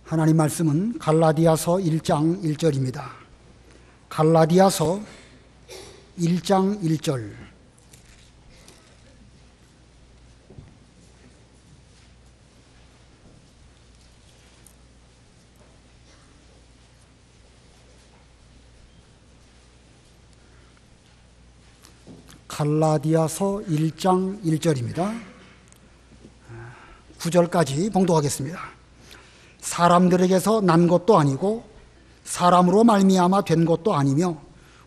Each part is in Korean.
하나님 말씀은 갈라디아서 1장 1절입니다. 갈라디아서 1장 1절. 갈라디아서 1장 1절입니다. 9절까지 봉독하겠습니다. 사람들에게서 난 것도 아니고 사람으로 말미암아 된 것도 아니며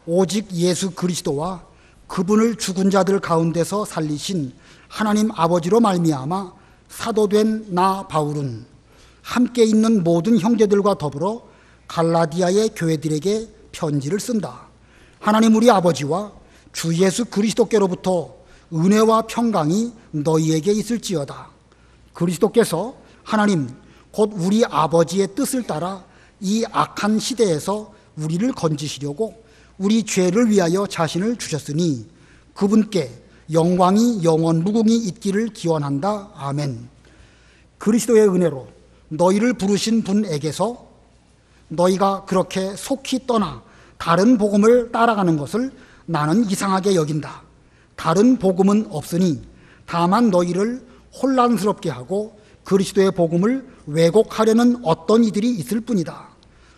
오직 예수 그리스도와 그분을 죽은 자들 가운데서 살리신 하나님 아버지로 말미암아 사도된 나 바울은 함께 있는 모든 형제들과 더불어 갈라디아의 교회들에게 편지를 쓴다. 하나님 우리 아버지와 주 예수 그리스도께로부터 은혜와 평강이 너희에게 있을지어다. 그리스도께서 하나님 곧 우리 아버지의 뜻을 따라 이 악한 시대에서 우리를 건지시려고 우리 죄를 위하여 자신을 주셨으니 그분께 영광이 영원 무궁히 있기를 기원한다. 아멘. 그리스도의 은혜로 너희를 부르신 분에게서 너희가 그렇게 속히 떠나 다른 복음을 따라가는 것을 나는 이상하게 여긴다. 다른 복음은 없으니 다만 너희를 혼란스럽게 하고 그리스도의 복음을 왜곡하려는 어떤 이들이 있을 뿐이다.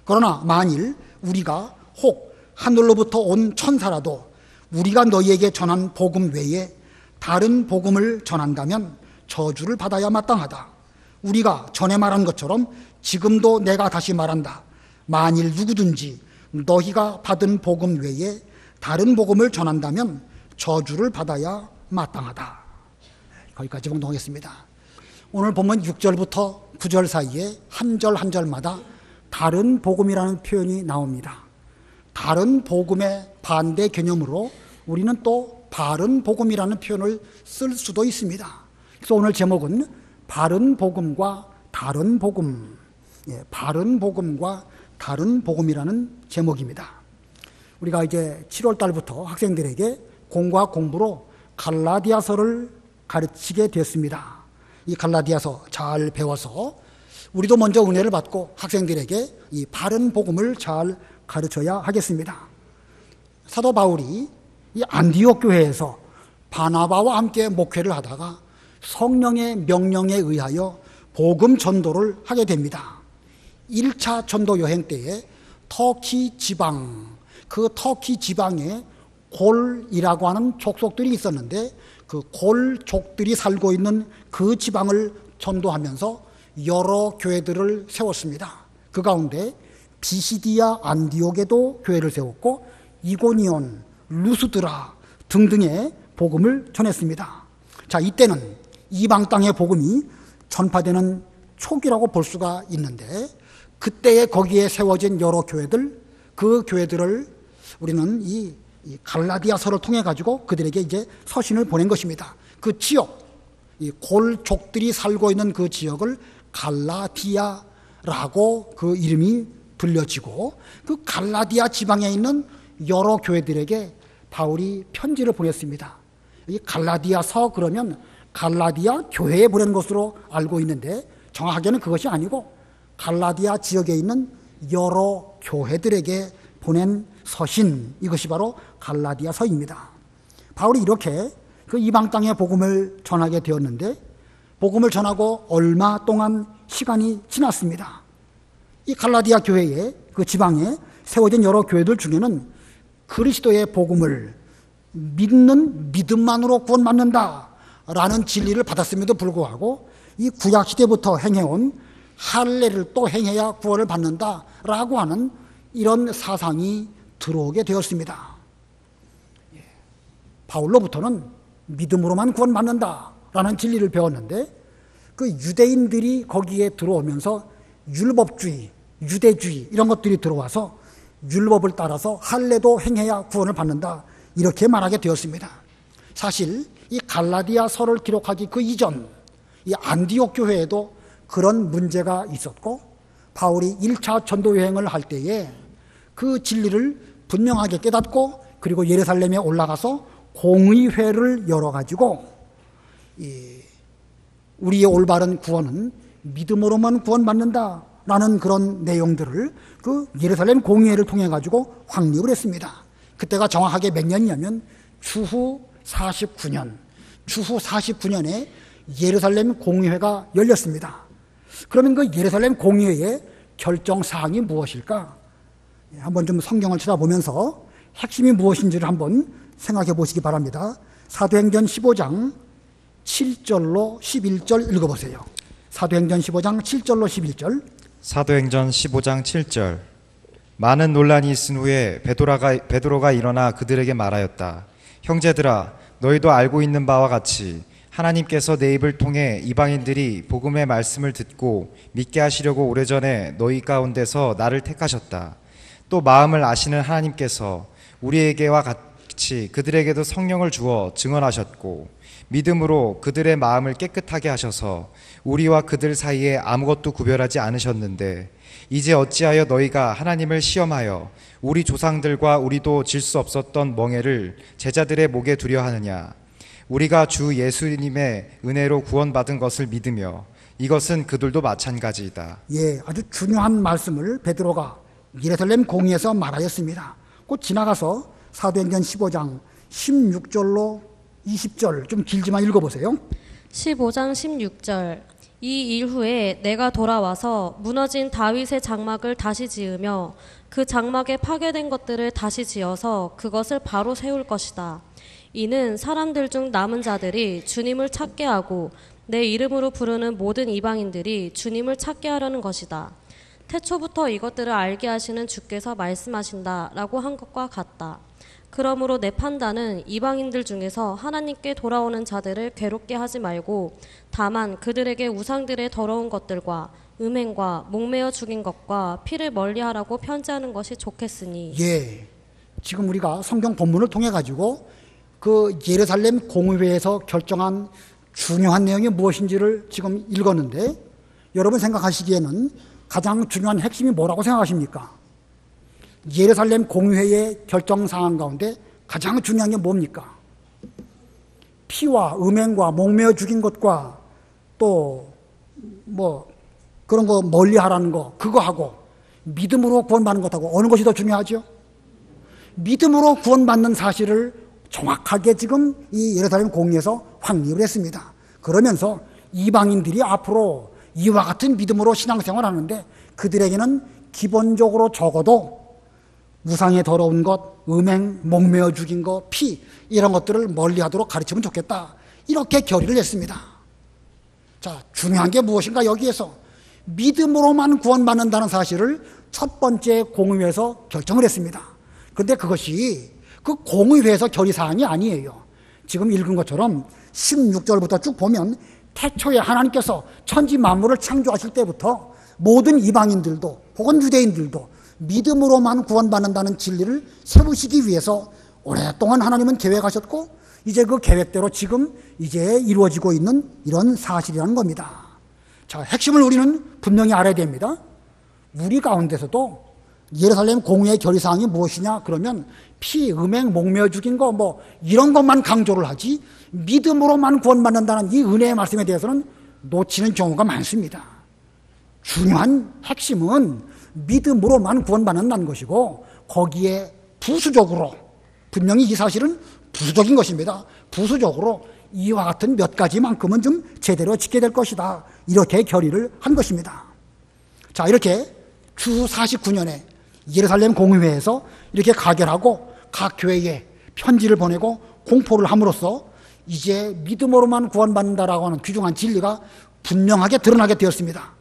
그러나 만일 우리가 혹 하늘로부터 온 천사라도 우리가 너희에게 전한 복음 외에 다른 복음을 전한다면 저주를 받아야 마땅하다. 우리가 전에 말한 것처럼 지금도 내가 다시 말한다. 만일 누구든지 너희가 받은 복음 외에 다른 복음을 전한다면 저주를 받아야 마땅하다. 거기까지 봉독하겠습니다. 오늘 보면 6절부터 9절 사이에 한 절 한 절마다 다른 복음이라는 표현이 나옵니다. 다른 복음의 반대 개념으로 우리는 또 바른 복음이라는 표현을 쓸 수도 있습니다. 그래서 오늘 제목은 바른 복음과 다른 복음, 바른 복음과 다른 복음이라는 제목입니다. 우리가 이제 7월 달부터 학생들에게 공과 공부로 갈라디아서를 가르치게 됐습니다. 이 갈라디아서 잘 배워서 우리도 먼저 은혜를 받고 학생들에게 이 바른 복음을 잘 가르쳐야 하겠습니다. 사도 바울이 이 안디옥 교회에서 바나바와 함께 목회를 하다가 성령의 명령에 의하여 복음 전도를 하게 됩니다. 1차 전도 여행 때에 터키 지방, 그 터키 지방에 골이라고 하는 족속들이 있었는데 그 골족들이 살고 있는 그 지방을 전도하면서 여러 교회들을 세웠습니다. 그 가운데 비시디아 안디옥에도 교회를 세웠고 이고니온, 루스드라 등등의 복음을 전했습니다. 자, 이때는 이방 땅의 복음이 전파되는 초기라고 볼 수가 있는데 그때에 거기에 세워진 여러 교회들, 그 교회들을 우리는 이 갈라디아서를 통해 가지고 그들에게 이제 서신을 보낸 것입니다. 그 지역, 이 골족들이 살고 있는 그 지역을 갈라디아라고 그 이름이 불려지고 그 갈라디아 지방에 있는 여러 교회들에게 바울이 편지를 보냈습니다. 이 갈라디아서 그러면 갈라디아 교회에 보낸 것으로 알고 있는데 정확하게는 그것이 아니고 갈라디아 지역에 있는 여러 교회들에게 보낸 서신, 이것이 바로 갈라디아서입니다. 바울이 이렇게 그 이방 땅의 복음을 전하게 되었는데 복음을 전하고 얼마 동안 시간이 지났습니다. 이 갈라디아 교회에 그 지방에 세워진 여러 교회들 중에는 그리스도의 복음을 믿는 믿음만으로 구원받는다라는 진리를 받았음에도 불구하고 이 구약시대부터 행해온 할례를 또 행해야 구원을 받는다라고 하는 이런 사상이 들어오게 되었습니다. 바울로부터는 믿음으로만 구원받는다라는 진리를 배웠는데 그 유대인들이 거기에 들어오면서 율법주의, 유대주의 이런 것들이 들어와서 율법을 따라서 할례도 행해야 구원을 받는다 이렇게 말하게 되었습니다. 사실 이 갈라디아서를 기록하기 그 이전 이 안디옥 교회에도 그런 문제가 있었고 바울이 1차 전도 여행을 할 때에 그 진리를 분명하게 깨닫고 그리고 예루살렘에 올라가서 공의회를 열어가지고 우리의 올바른 구원은 믿음으로만 구원받는다 라는 그런 내용들을 그 예루살렘 공의회를 통해 가지고 확립을 했습니다. 그때가 정확하게 몇 년이냐면 추후 49년에 예루살렘 공의회가 열렸습니다. 그러면 그 예루살렘 공의회의 결정 사항이 무엇일까? 한번 좀 성경을 쳐다보면서 핵심이 무엇인지를 한번 생각해 보시기 바랍니다. 사도행전 15장 7절로 11절 읽어보세요. 사도행전 15장 7절로 11절. 사도행전 15장 7절. 많은 논란이 있은 후에 베드로가 일어나 그들에게 말하였다. 형제들아, 너희도 알고 있는 바와 같이 하나님께서 내 입을 통해 이방인들이 복음의 말씀을 듣고 믿게 하시려고 오래전에 너희 가운데서 나를 택하셨다. 또 마음을 아시는 하나님께서 우리에게와 같이 그들에게도 성령을 주어 증언하셨고 믿음으로 그들의 마음을 깨끗하게 하셔서 우리와 그들 사이에 아무것도 구별하지 않으셨는데 이제 어찌하여 너희가 하나님을 시험하여 우리 조상들과 우리도 질 수 없었던 멍에를 제자들의 목에 두려 하느냐. 우리가 주 예수님의 은혜로 구원받은 것을 믿으며 이것은 그들도 마찬가지이다. 예, 아주 중요한 말씀을 베드로가 예루살렘 공의에서 말하였습니다. 곧 지나가서 사도행전 15장 16절로 20절 좀 길지만 읽어보세요. 15장 16절. 이 일 후에 내가 돌아와서 무너진 다윗의 장막을 다시 지으며 그 장막에 파괴된 것들을 다시 지어서 그것을 바로 세울 것이다. 이는 사람들 중 남은 자들이 주님을 찾게 하고 내 이름으로 부르는 모든 이방인들이 주님을 찾게 하려는 것이다. 태초부터 이것들을 알게 하시는 주께서 말씀하신다 라고 한 것과 같다. 그러므로 내 판단은 이방인들 중에서 하나님께 돌아오는 자들을 괴롭게 하지 말고 다만 그들에게 우상들의 더러운 것들과 음행과 목매어 죽인 것과 피를 멀리하라고 편지하는 것이 좋겠으니. 예, 지금 우리가 성경 본문을 통해 가지고 그 예루살렘 공의회에서 결정한 중요한 내용이 무엇인지를 지금 읽었는데 여러분 생각하시기에는 가장 중요한 핵심이 뭐라고 생각하십니까? 예루살렘 공의회의 결정 사항 가운데 가장 중요한 게 뭡니까? 피와 음행과 목매어 죽인 것과 또 뭐 그런 거 멀리 하라는 거 그거 하고 믿음으로 구원받는 것하고 어느 것이 더 중요하죠? 믿음으로 구원받는 사실을 정확하게 지금 이 예루살렘 공의에서 확립을 했습니다. 그러면서 이방인들이 앞으로 이와 같은 믿음으로 신앙생활을 하는데 그들에게는 기본적으로 적어도 우상의 더러운 것, 음행, 목매어 죽인 것, 피 이런 것들을 멀리하도록 가르치면 좋겠다. 이렇게 결의를 했습니다. 자, 중요한 게 무엇인가 여기에서 믿음으로만 구원받는다는 사실을 첫 번째 공의회에서 결정을 했습니다. 그런데 그것이 그 공의회에서 결의사항이 아니에요. 지금 읽은 것처럼 16절부터 쭉 보면 태초에 하나님께서 천지 만물을 창조하실 때부터 모든 이방인들도 혹은 유대인들도 믿음으로만 구원받는다는 진리를 세우시기 위해서 오랫동안 하나님은 계획하셨고 이제 그 계획대로 지금 이제 이루어지고 있는 이런 사실이라는 겁니다. 자, 핵심을 우리는 분명히 알아야 됩니다. 우리 가운데서도 예루살렘 공의의 결의사항이 무엇이냐 그러면 피, 음행, 목매어 죽인 거 뭐 이런 것만 강조를 하지 믿음으로만 구원받는다는 이 은혜의 말씀에 대해서는 놓치는 경우가 많습니다. 중요한 핵심은 믿음으로만 구원받는다는 것이고 거기에 부수적으로 분명히 이 사실은 부수적인 것입니다. 부수적으로 이와 같은 몇 가지만큼은 좀 제대로 지켜야 될 것이다. 이렇게 결의를 한 것입니다. 자, 이렇게 주 49년에 예루살렘 공의회에서 이렇게 가결하고 각 교회에 편지를 보내고 공포를 함으로써 이제 믿음으로만 구원받는다라고 하는 귀중한 진리가 분명하게 드러나게 되었습니다.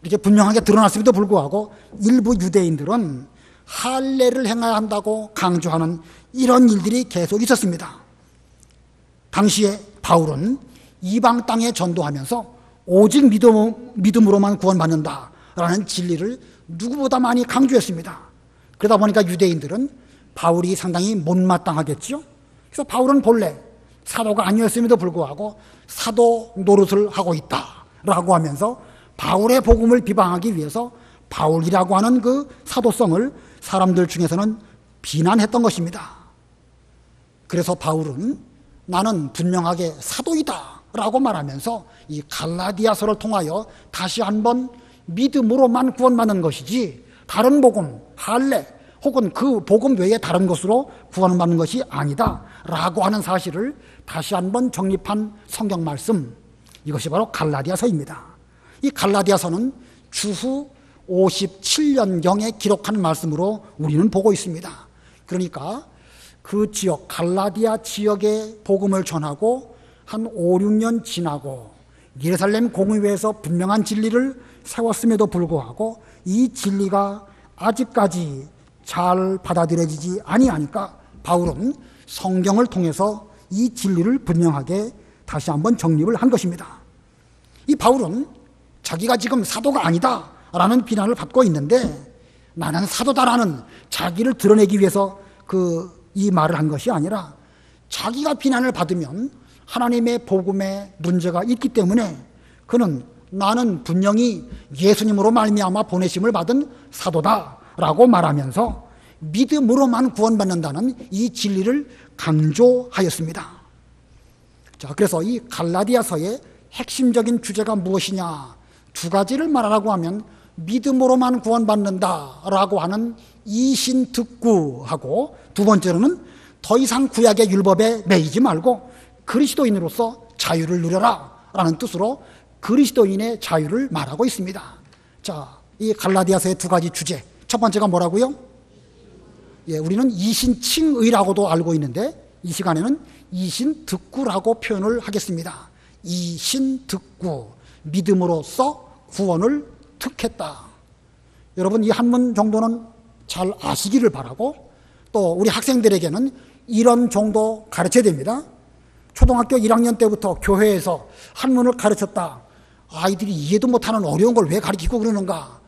이렇게 분명하게 드러났음에도 불구하고 일부 유대인들은 할례를 행해야 한다고 강조하는 이런 일들이 계속 있었습니다. 당시에 바울은 이방 땅에 전도하면서 오직 믿음으로만 구원받는다라는 진리를 누구보다 많이 강조했습니다. 그러다 보니까 유대인들은 바울이 상당히 못마땅하겠죠. 그래서 바울은 본래 사도가 아니었음에도 불구하고 사도 노릇을 하고 있다라고 하면서 바울의 복음을 비방하기 위해서 바울이라고 하는 그 사도성을 사람들 중에서는 비난했던 것입니다. 그래서 바울은 나는 분명하게 사도이다 라고 말하면서 이 갈라디아서를 통하여 다시 한번 믿음으로만 구원받는 것이지 다른 복음, 할례 혹은 그 복음 외에 다른 것으로 구원받는 것이 아니다 라고 하는 사실을 다시 한번 정립한 성경 말씀, 이것이 바로 갈라디아서입니다. 이 갈라디아서는 주후 57년경에 기록한 말씀으로 우리는 보고 있습니다. 그러니까 그 지역, 갈라디아 지역의 복음을 전하고 한 5, 6년 지나고 예루살렘 공의회에서 분명한 진리를 세웠음에도 불구하고 이 진리가 아직까지 잘 받아들여지지 아니하니까 바울은 성경을 통해서 이 진리를 분명하게 다시 한번 정립을 한 것입니다. 이 바울은 자기가 지금 사도가 아니다 라는 비난을 받고 있는데, 나는 사도다라는 자기를 드러내기 위해서 이 말을 한 것이 아니라 자기가 비난을 받으면 하나님의 복음에 문제가 있기 때문에 그는 나는 분명히 예수님으로 말미암아 보내심을 받은 사도다라고 말하면서 믿음으로만 구원받는다는 이 진리를 강조하였습니다. 자, 그래서 이 갈라디아서의 핵심적인 주제가 무엇이냐, 두 가지를 말하라고 하면 믿음으로만 구원받는다라고 하는 이신득구하고, 두 번째로는 더 이상 구약의 율법에 매이지 말고 그리스도인으로서 자유를 누려라 라는 뜻으로 그리스도인의 자유를 말하고 있습니다. 자, 이 갈라디아서의 두 가지 주제, 첫 번째가 뭐라고요? 우리는 이신칭의라고도 알고 있는데 이 시간에는 이신득구라고 표현을 하겠습니다. 이신득구, 믿음으로써 구원을 득했다. 여러분, 이 한문 정도는 잘 아시기를 바라고, 또 우리 학생들에게는 이런 정도 가르쳐야 됩니다. 초등학교 1학년 때부터 교회에서 한문을 가르쳤다. 아이들이 이해도 못하는 어려운 걸 왜 가르치고 그러는가?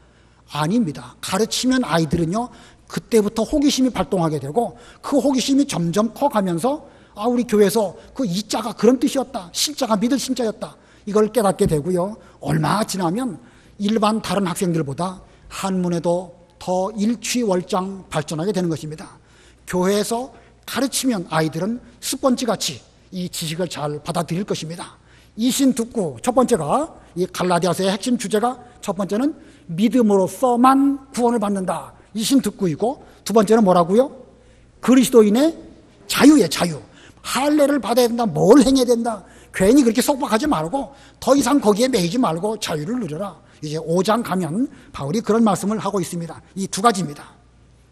아닙니다. 가르치면 아이들은요, 그때부터 호기심이 발동하게 되고 그 호기심이 점점 커가면서 우리 교회에서 그 이자가 그런 뜻이었다, 신자가 믿을 신자였다, 이걸 깨닫게 되고요. 얼마 지나면 일반 다른 학생들보다 한문에도 더 일취월장 발전하게 되는 것입니다. 교회에서 가르치면 아이들은 스펀지같이 이 지식을 잘 받아들일 것입니다. 이신득구, 첫 번째가 이 갈라디아서의 핵심 주제가, 첫 번째는 믿음으로서만 구원을 받는다, 이신득구이고, 두 번째는 뭐라고요? 그리스도인의 자유의 자유. 할례를 받아야 된다, 뭘 행해야 된다, 괜히 그렇게 속박하지 말고 더 이상 거기에 매이지 말고 자유를 누려라. 이제 5장 가면 바울이 그런 말씀을 하고 있습니다. 이 두 가지입니다.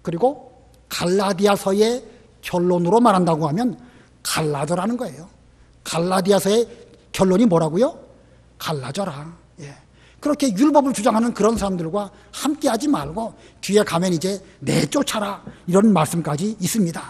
그리고 갈라디아서의 결론으로 말한다고 하면 갈라져라는 거예요. 갈라디아서의 결론이 뭐라고요? 갈라져라. 그렇게 율법을 주장하는 그런 사람들과 함께하지 말고 뒤에 가면 이제 내쫓아라, 이런 말씀까지 있습니다.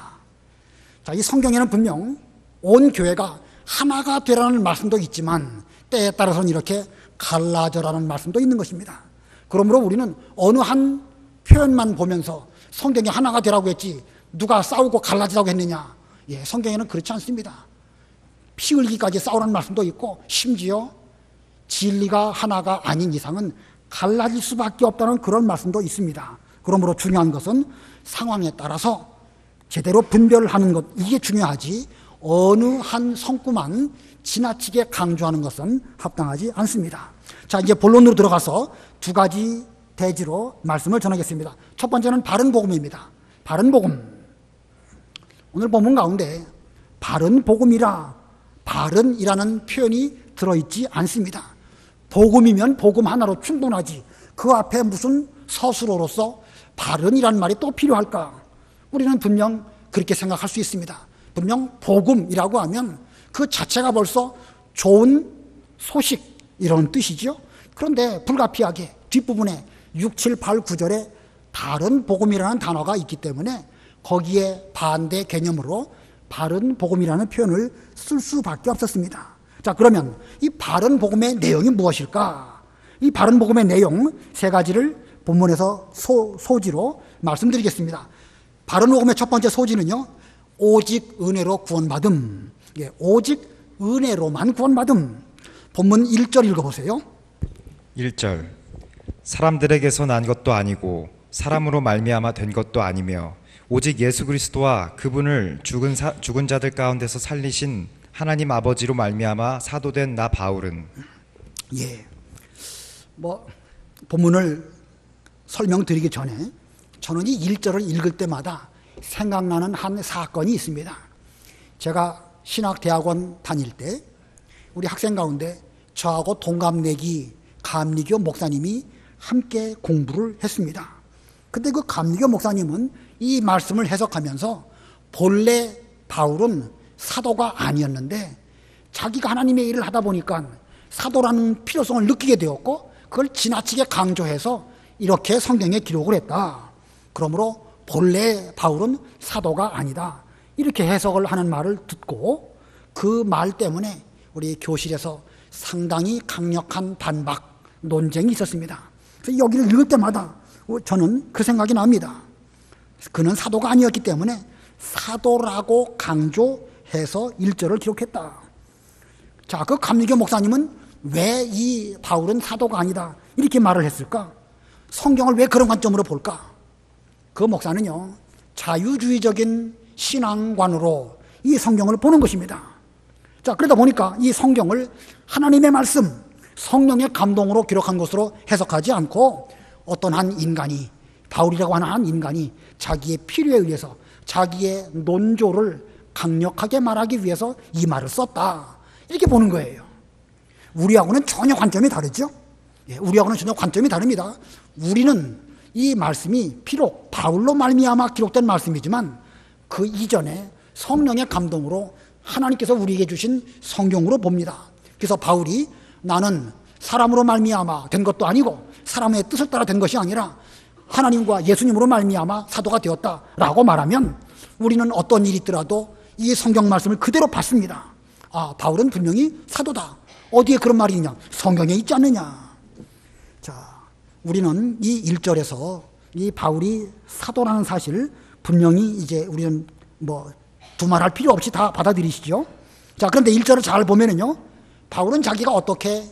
자, 이 성경에는 분명 온 교회가 하나가 되라는 말씀도 있지만 때에 따라서는 이렇게 갈라져라는 말씀도 있는 것입니다. 그러므로 우리는 어느 한 표현만 보면서 성경이 하나가 되라고 했지 누가 싸우고 갈라지라고 했느냐? 성경에는 그렇지 않습니다. 피 흘기까지 싸우라는 말씀도 있고, 심지어 진리가 하나가 아닌 이상은 갈라질 수밖에 없다는 그런 말씀도 있습니다. 그러므로 중요한 것은 상황에 따라서 제대로 분별하는 것, 이게 중요하지 어느 한 성구만 지나치게 강조하는 것은 합당하지 않습니다. 자, 이제 본론으로 들어가서 두 가지 대지로 말씀을 전하겠습니다. 첫 번째는 바른 복음입니다. 바른 복음. 오늘 본문 가운데 바른 복음이라, 바른이라는 표현이 들어있지 않습니다. 복음이면 복음 하나로 충분하지 그 앞에 무슨 서술어로서 바른이라는 말이 또 필요할까? 우리는 분명 그렇게 생각할 수 있습니다. 분명 복음이라고 하면 그 자체가 벌써 좋은 소식, 이런 뜻이죠. 그런데 불가피하게 뒷부분에 6, 7, 8, 9절에 바른 복음이라는 단어가 있기 때문에 거기에 반대 개념으로 바른 복음이라는 표현을 쓸 수밖에 없었습니다. 자, 그러면 이 바른 복음의 내용이 무엇일까? 이 바른 복음의 내용 세 가지를 본문에서 소지로 말씀드리겠습니다. 바른 복음의 첫 번째 소지는요, 오직 은혜로 구원받음. 오직 은혜로만 구원받음. 본문 1절 읽어보세요. 1절. 사람들에게서 난 것도 아니고 사람으로 말미암아 된 것도 아니며 오직 예수 그리스도와 그분을 죽은 자들 가운데서 살리신 하나님 아버지로 말미암아 사도된 나 바울은. 본문을 설명드리기 전에 저는 이 1절을 읽을 때마다 생각나는 한 사건이 있습니다. 제가 신학대학원 다닐 때 우리 학생 가운데 저하고 동갑내기 감리교 목사님이 함께 공부를 했습니다. 근데 그 감리교 목사님은 이 말씀을 해석하면서 본래 바울은 사도가 아니었는데 자기가 하나님의 일을 하다 보니까 사도라는 필요성을 느끼게 되었고 그걸 지나치게 강조해서 이렇게 성경에 기록을 했다. 그러므로 본래 바울은 사도가 아니다. 이렇게 해석을 하는 말을 듣고 그 말 때문에 우리 교실에서 상당히 강력한 반박, 논쟁이 있었습니다. 그래서 여기를 읽을 때마다 저는 그 생각이 납니다. 그는 사도가 아니었기 때문에 사도라고 강조해서 1절을 기록했다. 자, 그 감리교 목사님은 왜 이 바울은 사도가 아니다 이렇게 말을 했을까? 성경을 왜 그런 관점으로 볼까? 그 목사는요, 자유주의적인 신앙관으로 이 성경을 보는 것입니다. 자, 그러다 보니까 이 성경을 하나님의 말씀, 성령의 감동으로 기록한 것으로 해석하지 않고 어떤 한 인간이, 바울이라고 하는 한 인간이 자기의 필요에 의해서 자기의 논조를 강력하게 말하기 위해서 이 말을 썼다. 이렇게 보는 거예요. 우리하고는 전혀 관점이 다르죠? 예, 우리하고는 전혀 관점이 다릅니다. 우리는 이 말씀이 비록 바울로 말미암아 기록된 말씀이지만 그 이전에 성령의 감동으로 하나님께서 우리에게 주신 성경으로 봅니다. 그래서 바울이 나는 사람으로 말미암아 된 것도 아니고 사람의 뜻을 따라 된 것이 아니라 하나님과 예수님으로 말미암아 사도가 되었다라고 말하면 우리는 어떤 일이 있더라도 이 성경 말씀을 그대로 받습니다. 아, 바울은 분명히 사도다. 어디에 그런 말이 있냐? 성경에 있지 않느냐? 자, 우리는 이 1절에서 이 바울이 사도라는 사실을 분명히 이제 우리는 뭐 두말할 필요 없이 다 받아들이시죠. 자, 그런데 1절을 잘 보면은요, 바울은 자기가 어떻게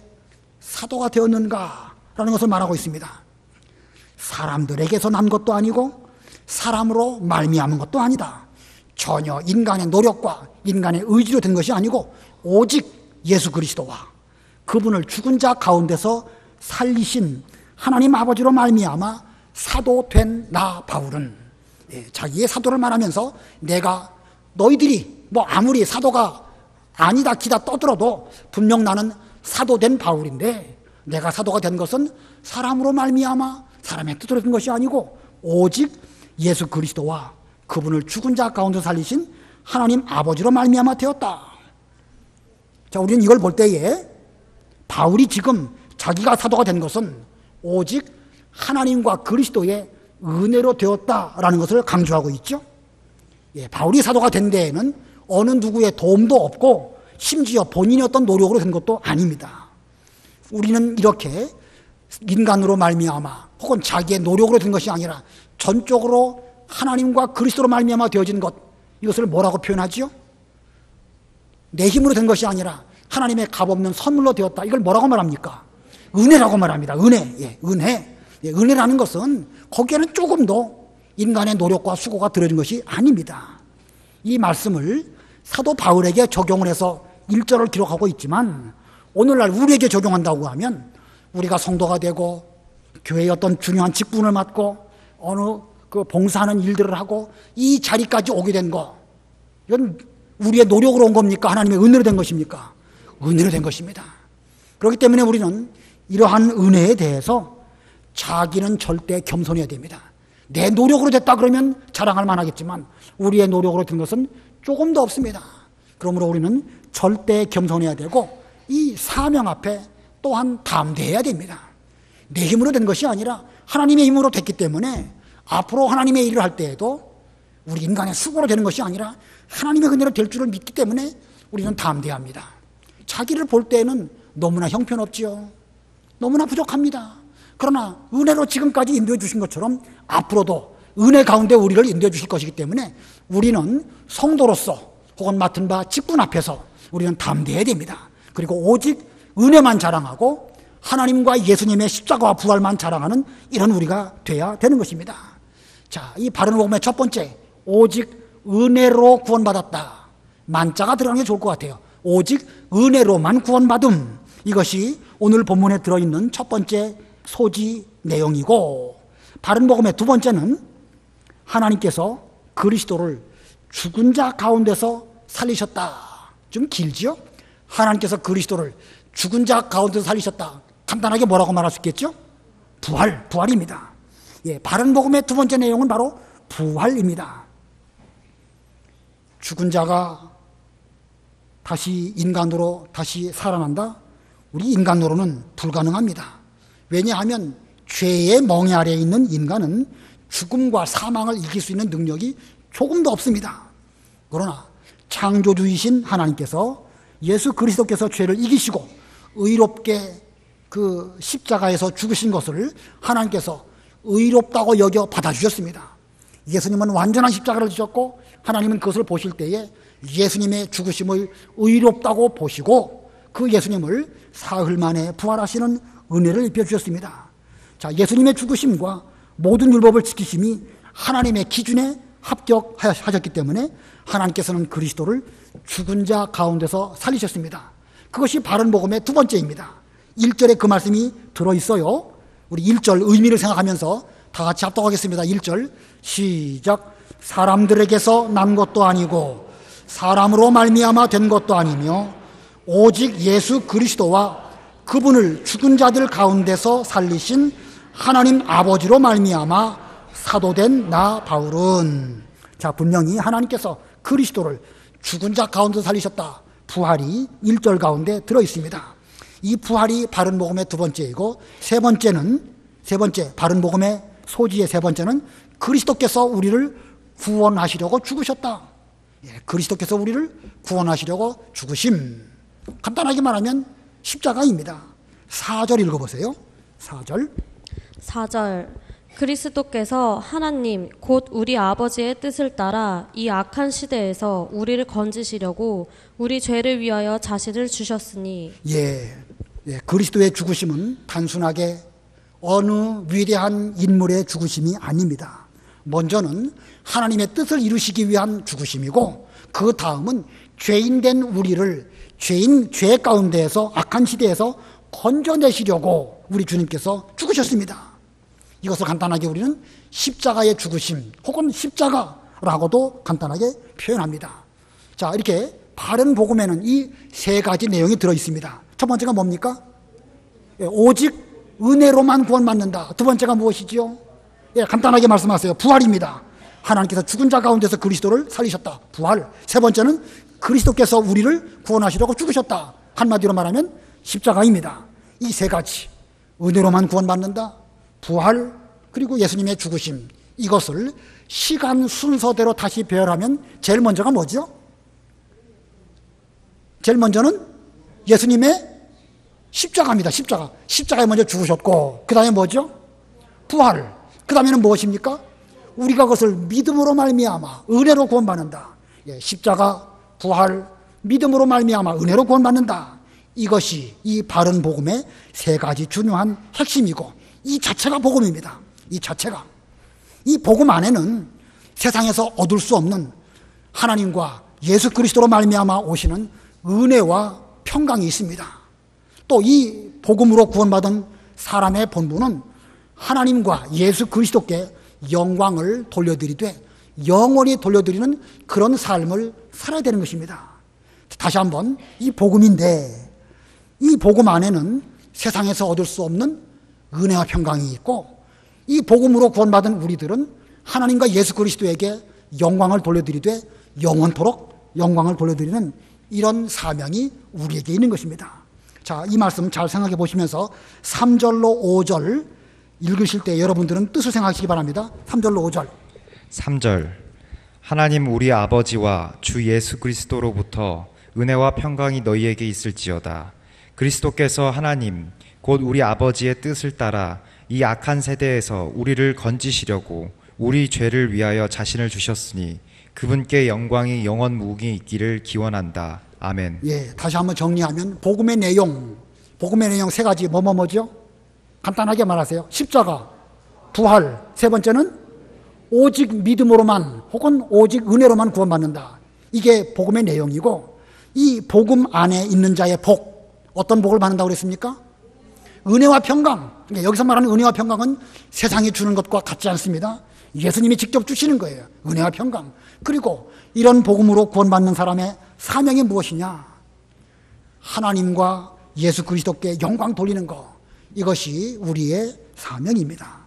사도가 되었는가라는 것을 말하고 있습니다. 사람들에게서 난 것도 아니고 사람으로 말미암은 것도 아니다. 전혀 인간의 노력과 인간의 의지로 된 것이 아니고 오직 예수 그리스도와 그분을 죽은 자 가운데서 살리신 하나님 아버지로 말미암아 사도된 나 바울은, 자기의 사도를 말하면서 내가 너희들이 뭐 아무리 사도가 아니다 기다 떠들어도 분명 나는 사도된 바울인데 내가 사도가 된 것은 사람으로 말미암아 사람의 뜻으로 된 것이 아니고 오직 예수 그리스도와 그분을 죽은 자 가운데 살리신 하나님 아버지로 말미암아 되었다. 자, 우리는 이걸 볼 때에 바울이 지금 자기가 사도가 된 것은 오직 하나님과 그리스도의 은혜로 되었다라는 것을 강조하고 있죠. 예, 바울이 사도가 된 데에는 어느 누구의 도움도 없고 심지어 본인의 어떤 노력으로 된 것도 아닙니다. 우리는 이렇게 인간으로 말미암아 혹은 자기의 노력으로 된 것이 아니라 전적으로 하나님과 그리스도로 말미암아 되어진 것, 이것을 뭐라고 표현하지요? 내 힘으로 된 것이 아니라 하나님의 값없는 선물로 되었다. 이걸 뭐라고 말합니까? 은혜라고 말합니다. 은혜. 예, 은혜. 예, 은혜라는 것은 거기에는 조금도 인간의 노력과 수고가 들어진 것이 아닙니다. 이 말씀을 사도 바울에게 적용을 해서 1절을 기록하고 있지만 오늘날 우리에게 적용한다고 하면 우리가 성도가 되고 교회의 어떤 중요한 직분을 맡고 어느 그 봉사하는 일들을 하고 이 자리까지 오게 된 거, 이건 우리의 노력으로 온 겁니까? 하나님의 은혜로 된 것입니까? 은혜로 된 것입니다. 그렇기 때문에 우리는 이러한 은혜에 대해서 자기는 절대 겸손해야 됩니다. 내 노력으로 됐다 그러면 자랑할 만하겠지만 우리의 노력으로 된 것은 조금도 없습니다. 그러므로 우리는 절대 겸손해야 되고 이 사명 앞에 또한 담대해야 됩니다. 내 힘으로 된 것이 아니라 하나님의 힘으로 됐기 때문에 앞으로 하나님의 일을 할 때에도 우리 인간의 수고로 되는 것이 아니라 하나님의 은혜로 될 줄을 믿기 때문에 우리는 담대합니다. 자기를 볼 때는 너무나 형편없지요. 너무나 부족합니다. 그러나 은혜로 지금까지 인도해 주신 것처럼 앞으로도 은혜 가운데 우리를 인도해 주실 것이기 때문에 우리는 성도로서 혹은 맡은 바 직분 앞에서 우리는 담대해야 됩니다. 그리고 오직 은혜만 자랑하고 하나님과 예수님의 십자가와 부활만 자랑하는 이런 우리가 돼야 되는 것입니다. 자, 이 바른 복음의 첫 번째, 오직 은혜로 구원받았다. 만자가 들어가는 게 좋을 것 같아요. 오직 은혜로만 구원받음. 이것이 오늘 본문에 들어있는 첫 번째 소지 내용이고, 바른 복음의 두 번째는 하나님께서 그리스도를 죽은 자 가운데서 살리셨다. 좀 길지요? 하나님께서 그리스도를 죽은 자 가운데서 살리셨다. 간단하게 뭐라고 말할 수 있겠죠? 부활입니다. 예, 바른 복음의 두 번째 내용은 바로 부활입니다. 죽은 자가 다시 인간으로 다시 살아난다? 우리 인간으로는 불가능합니다. 왜냐하면 죄의 멍에 아래에 있는 인간은 죽음과 사망을 이길 수 있는 능력이 조금도 없습니다. 그러나 창조주이신 하나님께서 예수 그리스도께서 죄를 이기시고 의롭게 그 십자가에서 죽으신 것을 하나님께서 의롭다고 여겨 받아주셨습니다. 예수님은 완전한 십자가를 지셨고 하나님은 그것을 보실 때에 예수님의 죽으심을 의롭다고 보시고 그 예수님을 사흘 만에 부활하시는 은혜를 입혀주셨습니다. 자, 예수님의 죽으심과 모든 율법을 지키심이 하나님의 기준에 합격하셨기 때문에 하나님께서는 그리스도를 죽은 자 가운데서 살리셨습니다. 그것이 바른 복음의 두 번째입니다. 1절에 그 말씀이 들어있어요. 우리 1절 의미를 생각하면서 다 같이 합독하겠습니다. 1절 시작. 사람들에게서 난 것도 아니고 사람으로 말미암아 된 것도 아니며 오직 예수 그리스도와 그분을 죽은 자들 가운데서 살리신 하나님 아버지로 말미암아 사도된 나 바울은. 자, 분명히 하나님께서 그리스도를 죽은 자 가운데서 살리셨다. 부활이 1절 가운데 들어있습니다. 이 부활이 바른 복음의 두 번째이고, 세 번째 바른 복음의 소지의 세 번째는 그리스도께서 우리를 구원하시려고 죽으셨다. 예, 그리스도께서 우리를 구원하시려고 죽으심. 간단하게 말하면 십자가입니다. 4절 읽어보세요. 4절 그리스도께서 하나님 곧 우리 아버지의 뜻을 따라 이 악한 시대에서 우리를 건지시려고 우리 죄를 위하여 자신을 주셨으니. 예, 그리스도의 죽으심은 단순하게 어느 위대한 인물의 죽으심이 아닙니다. 먼저는 하나님의 뜻을 이루시기 위한 죽으심이고, 그 다음은 죄인된 우리를 죄 가운데에서 악한 시대에서 건져내시려고 우리 주님께서 죽으셨습니다. 이것을 간단하게 우리는 십자가의 죽으심 혹은 십자가라고도 간단하게 표현합니다. 자, 이렇게 바른 복음에는 이 세 가지 내용이 들어있습니다. 첫 번째가 뭡니까? 오직 은혜로만 구원받는다. 두 번째가 무엇이지요? 간단하게 말씀하세요. 부활입니다. 하나님께서 죽은 자 가운데서 그리스도를 살리셨다. 부활. 세 번째는 그리스도께서 우리를 구원하시려고 죽으셨다. 한마디로 말하면 십자가입니다. 이 세 가지, 은혜로만 구원받는다, 부활, 그리고 예수님의 죽으심, 이것을 시간 순서대로 다시 배열하면 제일 먼저가 뭐죠? 제일 먼저는 예수님의 십자가입니다. 십자가에 먼저 죽으셨고, 그 다음에 뭐죠? 부활. 그 다음에는 무엇입니까? 우리가 그것을 믿음으로 말미암아 은혜로 구원받는다. 십자가, 부활, 믿음으로 말미암아 은혜로 구원받는다. 이것이 이 바른 복음의 세 가지 중요한 핵심이고, 이 자체가 복음입니다. 이 복음 안에는 세상에서 얻을 수 없는 하나님과 예수 그리스도로 말미암아 오시는 은혜와 평강이 있습니다. 또 이 복음으로 구원받은 사람의 본분은 하나님과 예수 그리스도께 영광을 돌려드리되 영원히 돌려드리는 그런 삶을 살아야 되는 것입니다. 다시 한번, 이 복음인데 이 복음 안에는 세상에서 얻을 수 없는 은혜와 평강이 있고, 이 복음으로 구원받은 우리들은 하나님과 예수 그리스도에게 영광을 돌려드리되 영원토록 영광을 돌려드리는 이런 사명이 우리에게 있는 것입니다. 자, 이 말씀 잘 생각해 보시면서 3절로 5절 읽으실 때 여러분들은 뜻을 생각하시기 바랍니다. 3절로 5절. 3절. 하나님 우리 아버지와 주 예수 그리스도로부터 은혜와 평강이 너희에게 있을지어다. 그리스도께서 하나님 곧 우리 아버지의 뜻을 따라 이 악한 세대에서 우리를 건지시려고 우리 죄를 위하여 자신을 주셨으니 그분께 영광이 영원 무궁히 있기를 기원한다. 아멘. 예, 다시 한번 정리하면 복음의 내용 세 가지 뭐죠? 간단하게 말하세요. 십자가, 부활, 세 번째는 오직 믿음으로만 혹은 오직 은혜로만 구원받는다. 이게 복음의 내용이고, 이 복음 안에 있는 자의 복, 어떤 복을 받는다고 그랬습니까? 은혜와 평강, 여기서 말하는 은혜와 평강은 세상이 주는 것과 같지 않습니다. 예수님이 직접 주시는 거예요. 은혜와 평강. 그리고 이런 복음으로 구원받는 사람의 사명이 무엇이냐? 하나님과 예수 그리스도께 영광 돌리는 것. 이것이 우리의 사명입니다.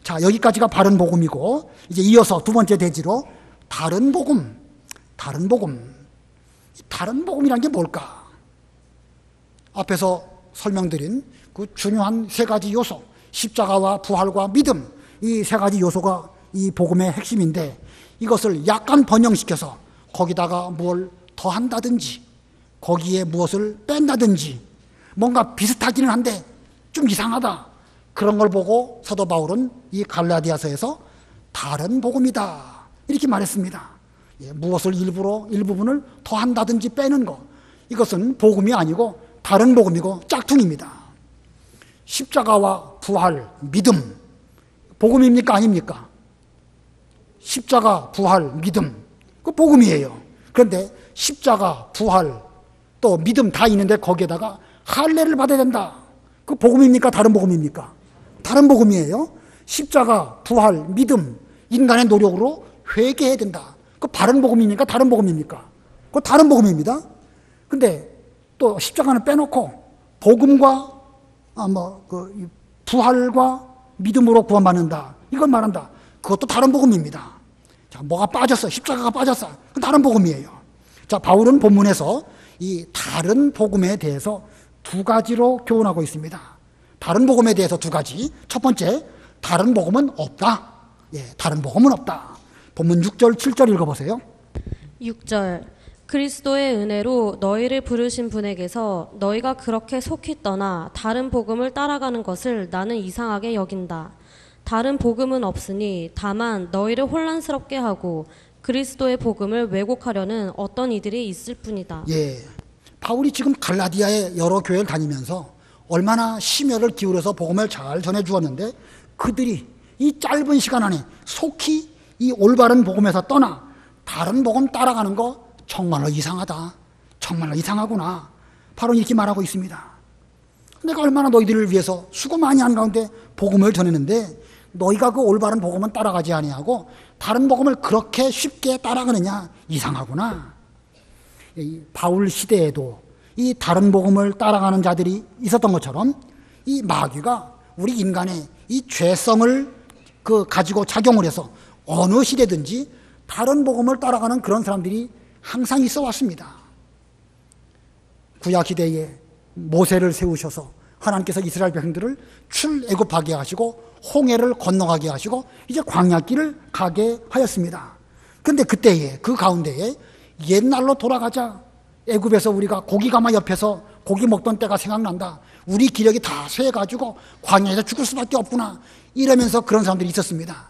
자, 여기까지가 바른 복음이고, 이제 이어서 두 번째 대지로 다른 복음. 다른 복음. 다른 복음이란 게 뭘까? 앞에서 설명드린 그 중요한 세 가지 요소, 십자가와 부활과 믿음, 이 세 가지 요소가 이 복음의 핵심인데, 이것을 약간 번영시켜서 거기다가 뭘 더한다든지 거기에 무엇을 뺀다든지 뭔가 비슷하기는 한데 좀 이상하다, 그런 걸 보고 사도 바울은 이 갈라디아서에서 다른 복음이다 이렇게 말했습니다. 무엇을 일부분을 더한다든지 빼는 것, 이것은 복음이 아니고 다른 복음이고 짝퉁입니다. 십자가와 부활, 믿음, 복음입니까 아닙니까? 십자가, 부활, 믿음, 그 복음이에요. 그런데 십자가, 부활, 또 믿음 다 있는데 거기에다가 할례를 받아야 된다. 그 복음입니까? 다른 복음입니까? 다른 복음이에요. 십자가, 부활, 믿음, 인간의 노력으로 회개해야 된다. 그 바른 복음입니까? 다른 복음입니까? 그 다른 복음입니다. 근데 또 십자가는 빼놓고 복음과 부활과 믿음으로 구원받는다, 이걸 말한다. 그것도 다른 복음입니다. 자, 뭐가 빠졌어? 십자가가 빠졌어. 그건 다른 복음이에요. 자, 바울은 본문에서 이 다른 복음에 대해서 두 가지로 교훈하고 있습니다. 다른 복음에 대해서 두 가지. 첫 번째, 다른 복음은 없다. 다른 복음은 없다. 본문 6절, 7절 읽어보세요. 6절. 그리스도의 은혜로 너희를 부르신 분에게서 너희가 그렇게 속히 떠나 다른 복음을 따라가는 것을 나는 이상하게 여긴다. 다른 복음은 없으니 다만 너희를 혼란스럽게 하고 그리스도의 복음을 왜곡하려는 어떤 이들이 있을 뿐이다. 바울이 지금 갈라디아의 여러 교회를 다니면서 얼마나 심혈을 기울여서 복음을 잘 전해 주었는데, 그들이 이 짧은 시간 안에 속히 이 올바른 복음에서 떠나 다른 복음 따라가는 거 정말로 이상하다, 정말로 이상하구나, 바로 이렇게 말하고 있습니다. 내가 얼마나 너희들을 위해서 수고 많이 한 가운데 복음을 전했는데 너희가 그 올바른 복음은 따라가지 아니하고 다른 복음을 그렇게 쉽게 따라가느냐, 이상하구나. 이 바울 시대에도 이 다른 복음을 따라가는 자들이 있었던 것처럼 이 마귀가 우리 인간의 이 죄성을 가지고 작용을 해서 어느 시대든지 다른 복음을 따라가는 그런 사람들이 항상 있어 왔습니다. 구약 시대에 모세를 세우셔서 하나님께서 이스라엘 백성들을 출애굽하게 하시고 홍해를 건너가게 하시고 이제 광야길을 가게 하였습니다. 그런데 그때에, 그 가운데에 옛날로 돌아가자, 애굽에서 우리가 고기가마 옆에서 고기 먹던 때가 생각난다, 우리 기력이 다 쇠해가지고 광야에서 죽을 수밖에 없구나, 이러면서 그런 사람들이 있었습니다.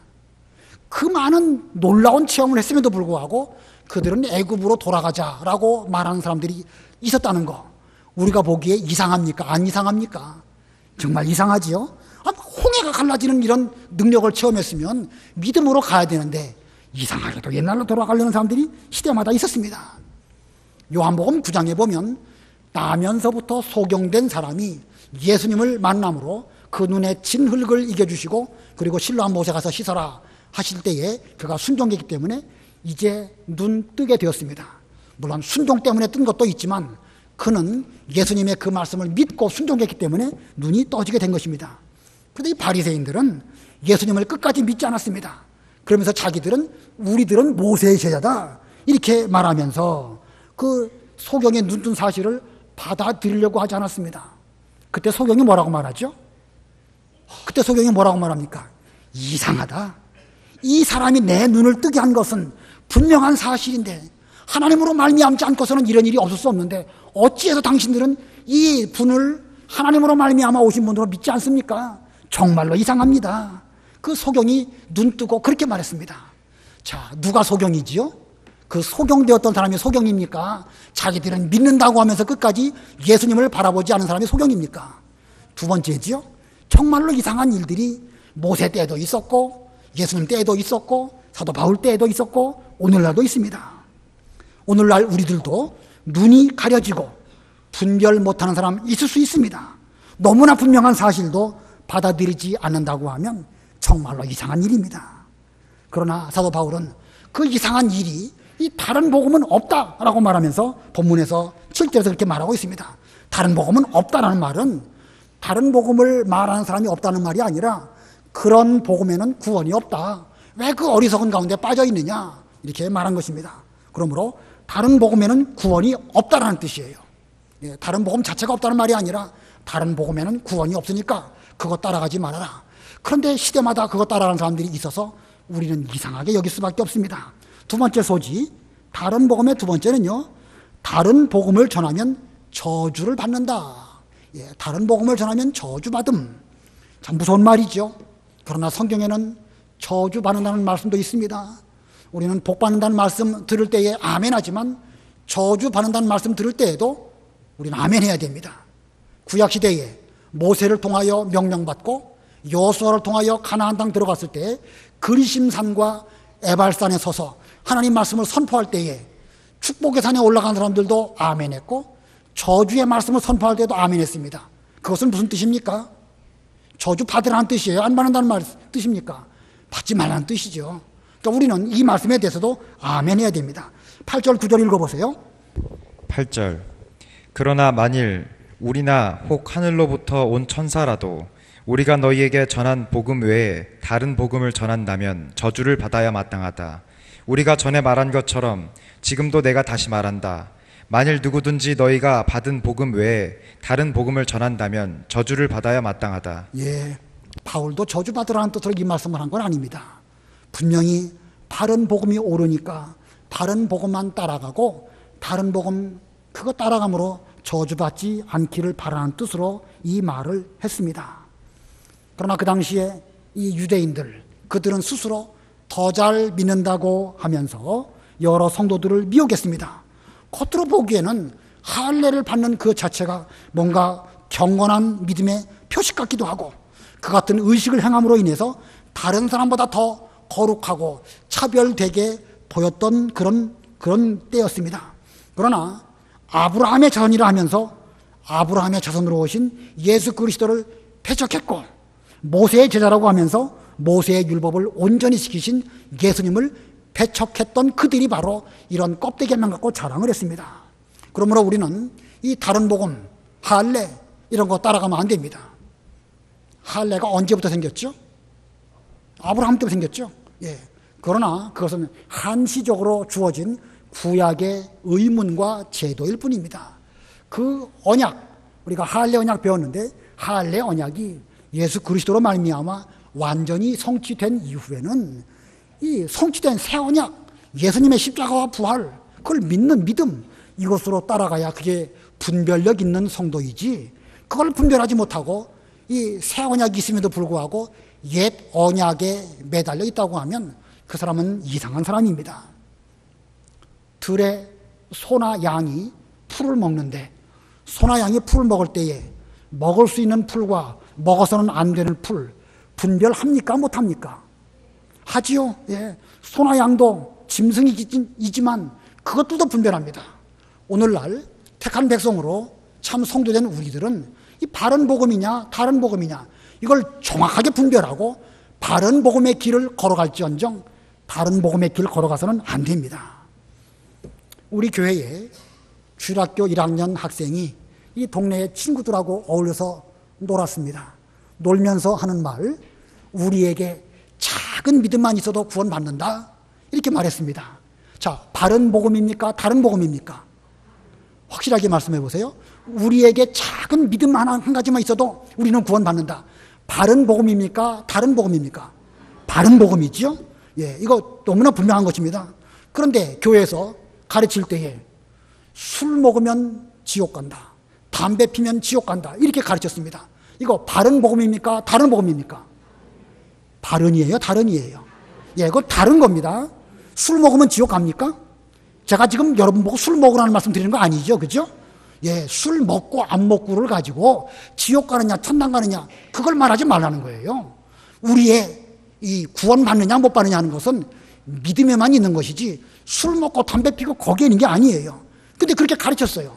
그 많은 놀라운 체험을 했음에도 불구하고 그들은 애굽으로 돌아가자라고 말하는 사람들이 있었다는 거, 우리가 보기에 이상합니까? 안 이상합니까? 정말 이상하지요? 홍해가 갈라지는 이런 능력을 체험했으면 믿음으로 가야 되는데 이상하게도 옛날로 돌아가려는 사람들이 시대마다 있었습니다. 요한복음 9장에 보면 나면서부터 소경된 사람이 예수님을 만남으로 그 눈에 진 흙을 이겨주시고 그리고 실로암 못에 가서 씻어라 하실 때에 그가 순종했기 때문에 이제 눈 뜨게 되었습니다. 물론 순종 때문에 뜬 것도 있지만 그는 예수님의 그 말씀을 믿고 순종했기 때문에 눈이 떠지게 된 것입니다. 그런데 이 바리새인들은 예수님을 끝까지 믿지 않았습니다. 그러면서 자기들은, 우리들은 모세의 제자다 이렇게 말하면서 그 소경의 눈뜬 사실을 받아들이려고 하지 않았습니다. 그때 소경이 뭐라고 말하죠? 그때 소경이 뭐라고 말합니까? 이상하다. 이 사람이 내 눈을 뜨게 한 것은 분명한 사실인데 하나님으로 말미암지 않고서는 이런 일이 없을 수 없는데 어찌해서 당신들은 이 분을 하나님으로 말미암아 오신 분으로 믿지 않습니까? 정말로 이상합니다. 그 소경이 눈 뜨고 그렇게 말했습니다. 자, 누가 소경이지요? 그 소경되었던 사람이 소경입니까? 자기들은 믿는다고 하면서 끝까지 예수님을 바라보지 않은 사람이 소경입니까? 두 번째지요? 정말로 이상한 일들이 모세 때에도 있었고 예수님 때에도 있었고 사도 바울 때에도 있었고 오늘날도 있습니다. 오늘날 우리들도 눈이 가려지고 분별 못하는 사람 있을 수 있습니다. 너무나 분명한 사실도 받아들이지 않는다고 하면 정말로 이상한 일입니다. 그러나 사도 바울은 그 이상한 일이 이 다른 복음은 없다라고 말하면서 본문에서 7절에서 그렇게 말하고 있습니다. 다른 복음은 없다라는 말은 다른 복음을 말하는 사람이 없다는 말이 아니라 그런 복음에는 구원이 없다. 왜 그 어리석은 가운데 빠져 있느냐? 이렇게 말한 것입니다. 그러므로 다른 복음에는 구원이 없다라는 뜻이에요. 다른 복음 자체가 없다는 말이 아니라 다른 복음에는 구원이 없으니까 그거 따라가지 말아라. 그런데 시대마다 그거 따라가는 사람들이 있어서 우리는 이상하게 여길 수밖에 없습니다. 두 번째 소지, 다른 복음의 두 번째는요, 다른 복음을 전하면 저주를 받는다. 다른 복음을 전하면 저주받음. 참 무서운 말이죠. 그러나 성경에는 저주받는다는 말씀도 있습니다. 우리는 복받는다는 말씀 들을 때에 아멘 하지만 저주받는다는 말씀 들을 때에도 우리는 아멘 해야 됩니다. 구약시대에 모세를 통하여 명령받고 여호수아를 통하여 가나안 땅 들어갔을 때 그리심산과 에발산에 서서 하나님 말씀을 선포할 때에 축복의 산에 올라간 사람들도 아멘 했고 저주의 말씀을 선포할 때도 아멘 했습니다. 그것은 무슨 뜻입니까? 저주 받으라는 뜻이에요? 안 받는다는 뜻입니까? 받지 말라는 뜻이죠. 그러니까 우리는 이 말씀에 대해서도 아멘 해야 됩니다. 8절 9절 읽어보세요. 8절. 그러나 만일 우리나 혹 하늘로부터 온 천사라도 우리가 너희에게 전한 복음 외에 다른 복음을 전한다면 저주를 받아야 마땅하다. 우리가 전에 말한 것처럼 지금도 내가 다시 말한다. 만일 누구든지 너희가 받은 복음 외에 다른 복음을 전한다면 저주를 받아야 마땅하다. 바울도 저주받으라는 뜻으로 이 말씀을 한 건 아닙니다. 분명히 바른 복음이 옳으니까 바른 복음만 따라가고 다른 복음 그거 따라감으로 저주받지 않기를 바라는 뜻으로 이 말을 했습니다. 그러나 그 당시에 이 유대인들, 그들은 스스로 더 잘 믿는다고 하면서 여러 성도들을 미혹했습니다. 겉으로 보기에는 할례를 받는 그 자체가 뭔가 경건한 믿음의 표식 같기도 하고 그 같은 의식을 행함으로 인해서 다른 사람보다 더 거룩하고 차별되게 보였던 그런 때였습니다. 그러나 아브라함의 자손이라 하면서 아브라함의 자손으로 오신 예수 그리스도를 배척했고 모세의 제자라고 하면서 모세의 율법을 온전히 지키신 예수님을 배척했던 그들이 바로 이런 껍데기만 갖고 자랑을 했습니다. 그러므로 우리는 이 다른 복음, 할례 이런 거 따라가면 안 됩니다. 할례가 언제부터 생겼죠? 아브라함 때부터 생겼죠. 그러나 그것은 한시적으로 주어진 구약의 의문과 제도일 뿐입니다. 그 언약, 우리가 할례 언약 배웠는데 할례 언약이 예수 그리스도로 말미암아 완전히 성취된 이후에는 이 성취된 새 언약, 예수님의 십자가와 부활, 그걸 믿는 믿음, 이것으로 따라가야 그게 분별력 있는 성도이지, 그걸 분별하지 못하고 이 새 언약이 있음에도 불구하고 옛 언약에 매달려 있다고 하면 그 사람은 이상한 사람입니다. 들에 소나 양이 풀을 먹는데 소나 양이 풀을 먹을 때에 먹을 수 있는 풀과 먹어서는 안 되는 풀 분별합니까? 못합니까? 하지요. 소나 양도 짐승이지만 그것도 분별합니다. 오늘날 택한 백성으로 참 성도된 우리들은 이 바른 복음이냐 다른 복음이냐 이걸 정확하게 분별하고 바른 복음의 길을 걸어갈지언정 다른 복음의 길을 걸어가서는 안 됩니다. 우리 교회에 주일학교 1학년 학생이 이 동네의 친구들하고 어울려서 놀았습니다. 놀면서 하는 말, 우리에게 작은 믿음만 있어도 구원받는다 이렇게 말했습니다. 자, 바른 복음입니까? 다른 복음입니까? 확실하게 말씀해 보세요. 우리에게 작은 믿음 한 가지만 있어도 우리는 구원받는다. 바른 복음입니까? 다른 복음입니까? 바른 복음이죠. 이거 너무나 분명한 것입니다. 그런데 교회에서 가르칠 때에 술 먹으면 지옥 간다, 담배 피면 지옥 간다 이렇게 가르쳤습니다. 이거 바른 복음입니까? 다른 복음입니까? 바른이에요? 다른이에요? 이거 다른 겁니다. 술 먹으면 지옥 갑니까? 제가 지금 여러분 보고 술 먹으라는 말씀 드리는 거 아니죠, 그죠? 술 먹고 안 먹고를 가지고 지옥 가느냐 천당 가느냐 그걸 말하지 말라는 거예요. 우리의 이 구원 받느냐 못 받느냐 하는 것은 믿음에만 있는 것이지 술 먹고 담배 피고 거기에 있는 게 아니에요. 근데 그렇게 가르쳤어요.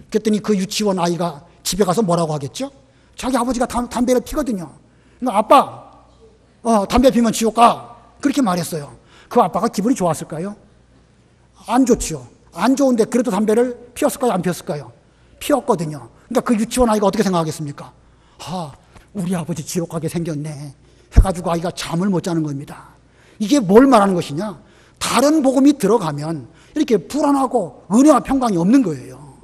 그랬더니 그 유치원 아이가 집에 가서 뭐라고 하겠죠? 자기 아버지가 담배를 피거든요. 그러니까 아빠, 담배 피면 지옥 가. 그렇게 말했어요. 그 아빠가 기분이 좋았을까요? 안 좋지요. 안 좋은데 그래도 담배를 피웠을까요? 안 피웠을까요? 피웠거든요. 그러니까 그 유치원 아이가 어떻게 생각하겠습니까? 우리 아버지 지옥 가게 생겼네. 해가지고 아이가 잠을 못 자는 겁니다. 이게 뭘 말하는 것이냐? 다른 복음이 들어가면 이렇게 불안하고 은혜와 평강이 없는 거예요.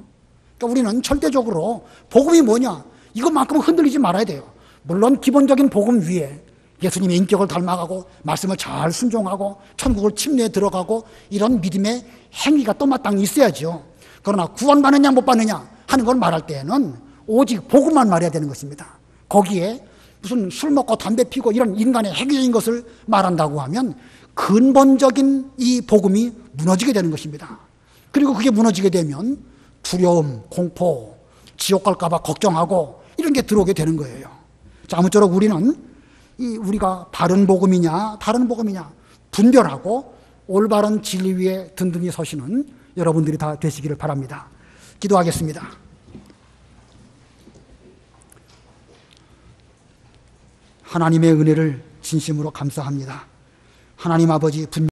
그러니까 우리는 절대적으로 복음이 뭐냐? 이것만큼은 흔들리지 말아야 돼요. 물론 기본적인 복음 위에 예수님의 인격을 닮아가고 말씀을 잘 순종하고 천국을 침례에 들어가고 이런 믿음의 행위가 또 마땅히 있어야죠. 그러나 구원받느냐 못 받느냐 하는 걸 말할 때에는 오직 복음만 말해야 되는 것입니다. 거기에 무슨 술 먹고 담배 피고 이런 인간의 행위적인 것을 말한다고 하면 근본적인 이 복음이 무너지게 되는 것입니다. 그리고 그게 무너지게 되면 두려움, 공포, 지옥 갈까 봐 걱정하고 이런 게 들어오게 되는 거예요. 자, 아무쪼록 우리는 우리가 바른 복음이냐 다른 복음이냐 분별하고 올바른 진리 위에 든든히 서시는 여러분들이 다 되시기를 바랍니다. 기도하겠습니다. 하나님의 은혜를 진심으로 감사합니다. 하나님 아버지